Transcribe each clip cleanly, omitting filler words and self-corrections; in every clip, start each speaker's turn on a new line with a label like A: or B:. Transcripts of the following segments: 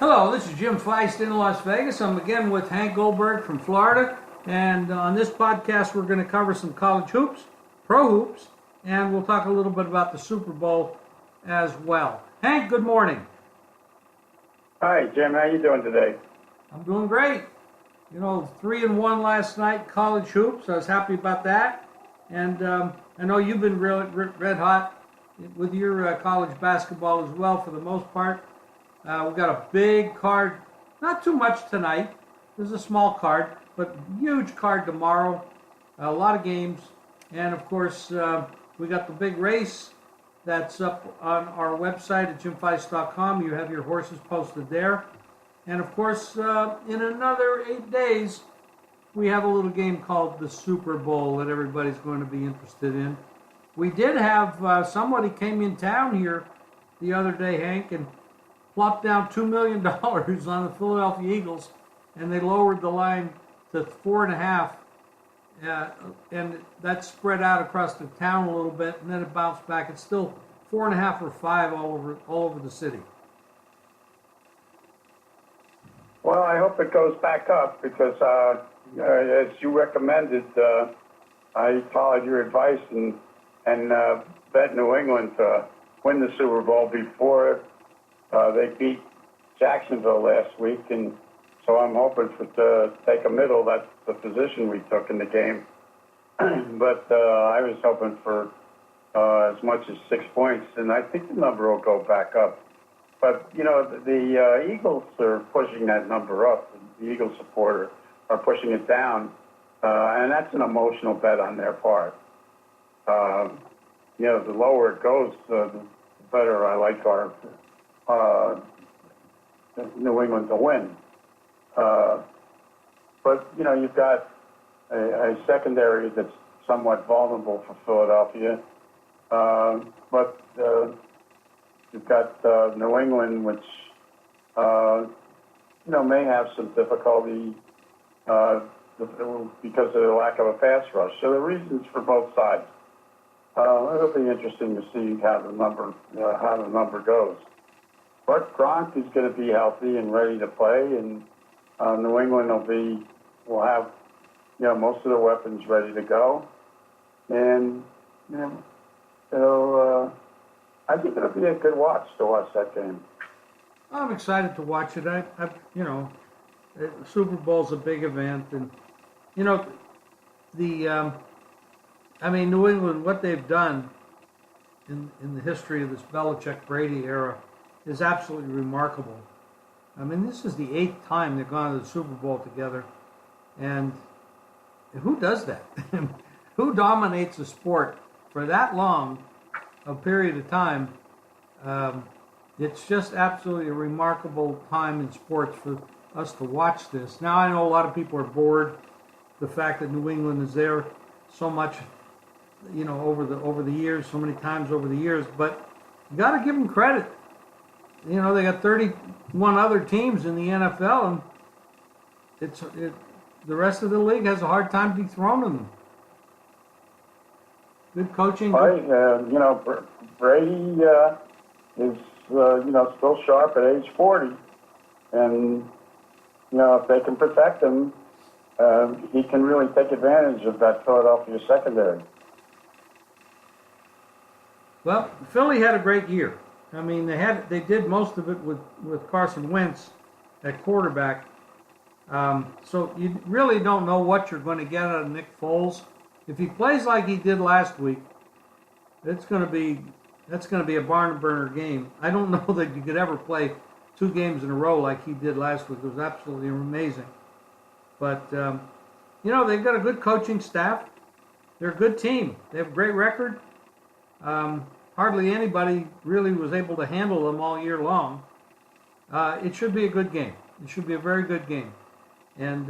A: Hello, this is Jim Feist in Las Vegas. I'm again with Hank Goldberg from Florida. And on this podcast, we're going to cover some college hoops, pro hoops, and we'll talk a little bit about the Super Bowl as well. Hank, good morning.
B: Hi, Jim. How you doing today?
A: I'm doing great. 3-1 last night, college hoops. I was happy about that. And I know you've been red hot with your college basketball as well for the most part. We've got a big card, not too much tonight. There's a small card, but huge card tomorrow. A lot of games. And, of course, we got the big race that's up on our website at jimfeist.com. You have your horses posted there. And, of course, in another 8 days, we have a little game called the Super Bowl that everybody's going to be interested in. We did have somebody came in town here the other day, Hank, and plopped down $2 million on the Philadelphia Eagles, and they lowered the line to 4.5, and that spread out across the town a little bit, and then it bounced back. It's still 4.5 or 5 all over the city.
B: Well, I hope it goes back up because, as you recommended, I followed your advice and bet New England to win the Super Bowl before they beat Jacksonville last week, and so I'm hoping to take a middle. That's the position we took in the game. But I was hoping for as much as 6 points, and I think the number will go back up. But, the Eagles are pushing that number up. The Eagles supporter are pushing it down, and that's an emotional bet on their part. The lower it goes, the better I like our New England to win. But, you've got a secondary that's somewhat vulnerable for Philadelphia. But you've got New England, which, may have some difficulty because of the lack of a pass rush. So the reasons for both sides. It'll be interesting to see how the number goes. But Gronk is going to be healthy and ready to play, and New England will have most of the weapons ready to go, and I think it'll be a good watch to watch that game.
A: I'm excited to watch it. The Super Bowl's a big event, and New England, what they've done in the history of this Belichick-Brady era is absolutely remarkable. This is the 8th time they've gone to the Super Bowl together, and who does that? Who dominates a sport for that long a period of time? It's just absolutely a remarkable time in sports for us to watch this. Now, I know a lot of people are bored. The fact that New England is there so much, over the years, so many times over the years, but you got to give them credit. They got 31 other teams in the NFL, and the rest of the league has a hard time dethroning them. Good coaching.
B: Right, Brady is still sharp at age 40, and if they can protect him, he can really take advantage of that Philadelphia secondary.
A: Well, Philly had a great year. They did most of it with Carson Wentz at quarterback. So you really don't know what you're going to get out of Nick Foles. If he plays like he did last week, that's going to be a barn burner game. I don't know that you could ever play 2 games in a row like he did last week. It was absolutely amazing. But they've got a good coaching staff. They're a good team. They have a great record. Hardly anybody really was able to handle them all year long. It should be a good game. It should be a very good game. And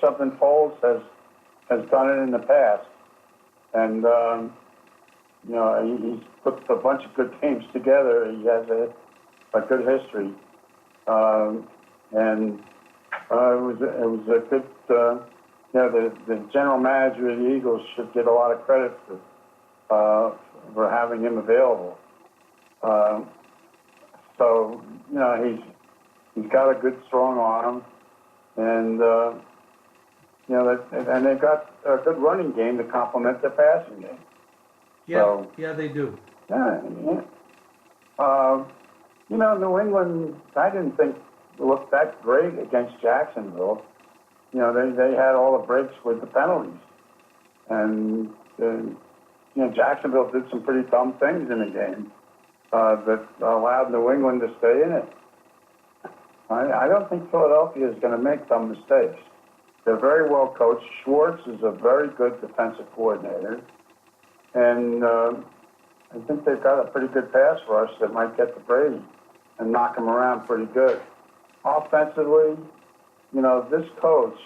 B: something Foles has done it in the past, and he's put a bunch of good teams together. He has a good history, and it was a good. The general manager of the Eagles should get a lot of credit for having him available. So he's got a good strong arm, and and they've got a good running game to complement their passing game.
A: Yeah,
B: So,
A: yeah, they do.
B: yeah. New England, I didn't think looked that great against Jacksonville. They had all the breaks with the penalties, and Jacksonville did some pretty dumb things in the game that allowed New England to stay in it. I don't think Philadelphia is going to make dumb mistakes. They're very well coached. Schwartz is a very good defensive coordinator, and I think they've got a pretty good pass rush that might get to Brady and knock him around pretty good. Offensively, this coach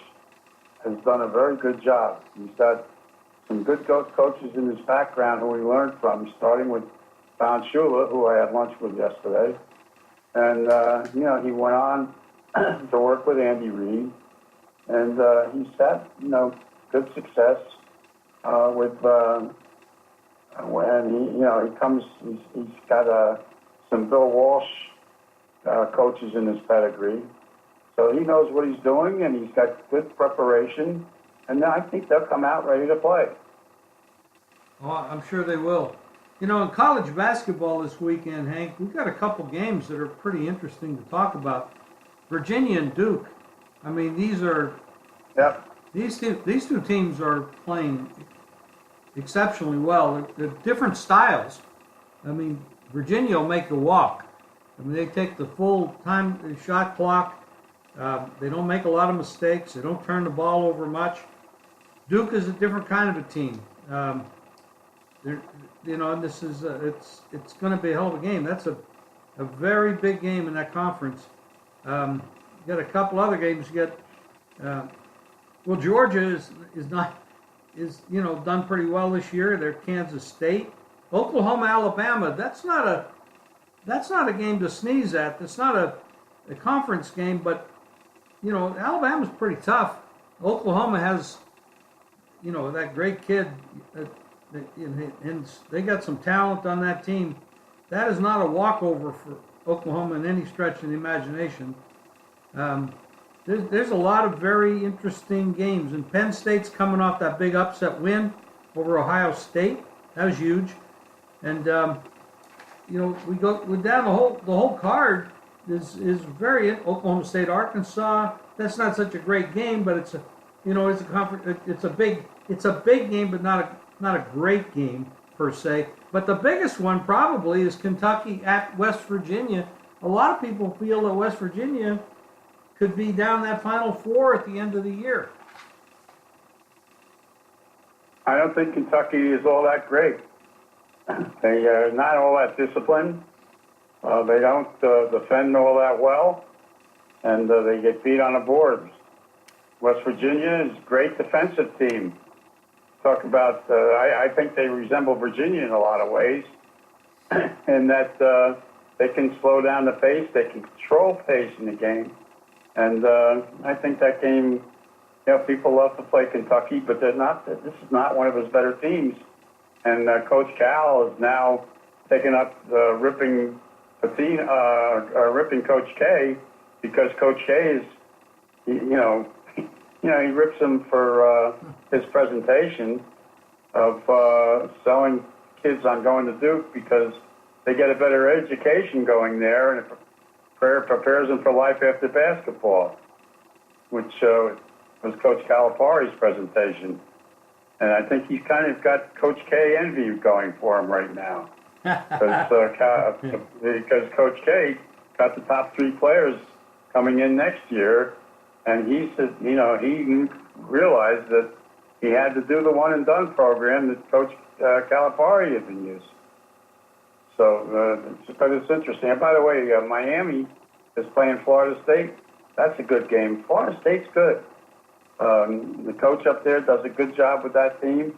B: has done a very good job. He's got some good coaches in his background who he learned from, starting with Don Shula, who I had lunch with yesterday. And, he went on to work with Andy Reid. And he's had, good success with, when he's got some Bill Walsh coaches in his pedigree. So he knows what he's doing, and he's got good preparation. And I think they'll come out ready to play.
A: Oh, I'm sure they will. In college basketball this weekend, Hank, we've got a couple games that are pretty interesting to talk about. Virginia and Duke. I mean, these two teams are playing exceptionally well. They're different styles. I mean, Virginia will make you walk. I mean, they take the full time shot clock. They don't make a lot of mistakes. They don't turn the ball over much. Duke is a different kind of a team. And this is it's going to be a hell of a game. That's a very big game in that conference. You got a couple other games. You got Georgia is done pretty well this year. They're Kansas State, Oklahoma, Alabama. That's not a game to sneeze at. That's not a conference game, but Alabama's pretty tough. Oklahoma has that great kid. And they got some talent on that team. That is not a walkover for Oklahoma in any stretch of the imagination. There's a lot of very interesting games. And Penn State's coming off that big upset win over Ohio State. That was huge. And we down the whole card is very Oklahoma State, Arkansas. That's not such a great game, but it's a big game, but not a great game per se. But the biggest one probably is Kentucky at West Virginia. A lot of people feel that West Virginia could be down that Final Four at the end of the year.
B: I don't think Kentucky is all that great. They are not all that disciplined. They don't defend all that well, and they get beat on the boards. West Virginia is a great defensive team. Talk about, I think they resemble Virginia in a lot of ways, in that they can slow down the pace, they can control pace in the game. And I think that game, people love to play Kentucky, but this is not one of his better teams. And Coach Cal is now taking up ripping Coach K, because Coach K is, he rips him for his presentation of selling kids on going to Duke because they get a better education going there, and it prepares them for life after basketball, which was Coach Calipari's presentation. And I think he's kind of got Coach K envy going for him right now. Because Coach K got the top 3 players coming in next year, and he said, he realized that he had to do the one-and-done program that Coach Calipari had been using. So, but it's interesting. And by the way, Miami is playing Florida State. That's a good game. Florida State's good. The coach up there does a good job with that team.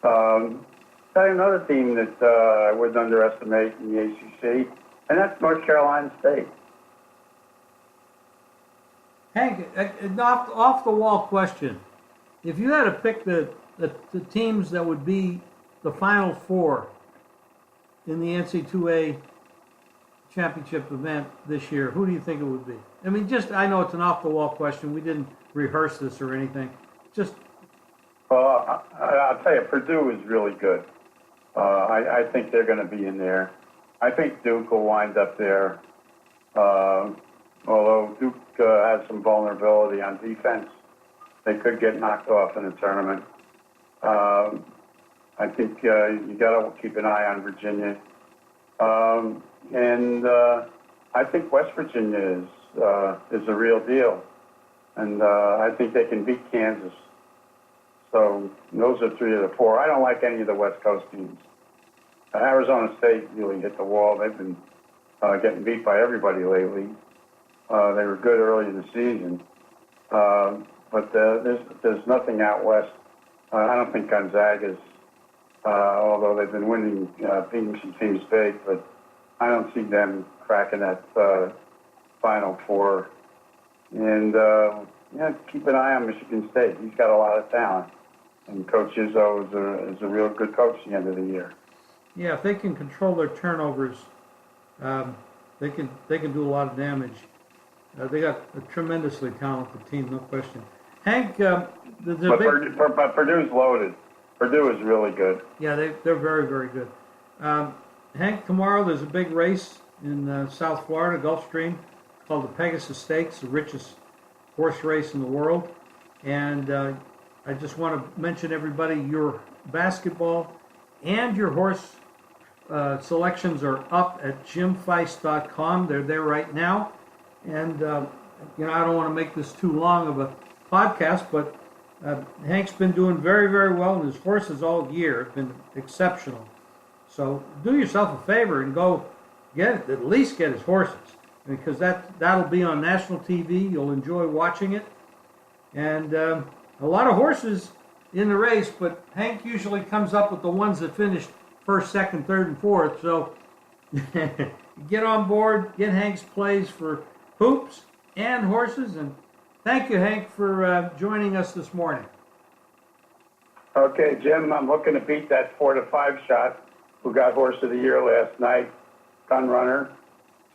B: Got another team that I wouldn't underestimate in the ACC, and that's North Carolina State.
A: Hank, an off-the-wall question. If you had to pick the teams that would be the Final Four in the NCAA championship event this year, who do you think it would be? I mean, just, I know it's an off-the-wall question. We didn't rehearse this or anything. Just.
B: Well, I'll tell you, Purdue is really good. I think they're going to be in there. I think Duke will wind up there. Although Duke has some vulnerability on defense, they could get knocked off in the tournament. I think you got to keep an eye on Virginia. And I think West Virginia is a real deal. And I think they can beat Kansas. So those are 3 of the 4. I don't like any of the West Coast teams. Arizona State really hit the wall. They've been getting beat by everybody lately. They were good early in the season. But there's nothing out west. I don't think Gonzaga's, although they've been winning, beating some teams big, but I don't see them cracking that Final Four. And keep an eye on Michigan State. He's got a lot of talent. And Coach Izzo is a real good coach at the end of the year.
A: Yeah, if they can control their turnovers, they can do a lot of damage. They got a tremendously talented team, no question. Hank,
B: but Purdue's loaded. Purdue is really good.
A: Yeah, they're very, very good. Hank, tomorrow there's a big race in South Florida, Gulfstream, called the Pegasus Stakes, the richest horse race in the world. And I just want to mention everybody, your basketball and your horse selections are up at jimfeist.com. They're there right now. And, I don't want to make this too long of a podcast, but Hank's been doing very, very well, and his horses all year have been exceptional. So do yourself a favor and go at least get his horses, because that'll be on national TV. You'll enjoy watching it. And a lot of horses in the race, but Hank usually comes up with the ones that finished first, second, third, and fourth. So get on board, get Hank's plays for hoops and horses. And thank you, Hank, for joining us this morning.
B: Okay, Jim, I'm looking to beat that 4-5 shot who got Horse of the Year last night, Gun Runner.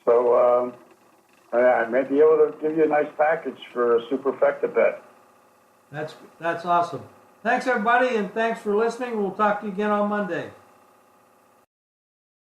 B: So I may be able to give you a nice package for a superfecta bet.
A: That's awesome. Thanks, everybody, and thanks for listening. We'll talk to you again on Monday.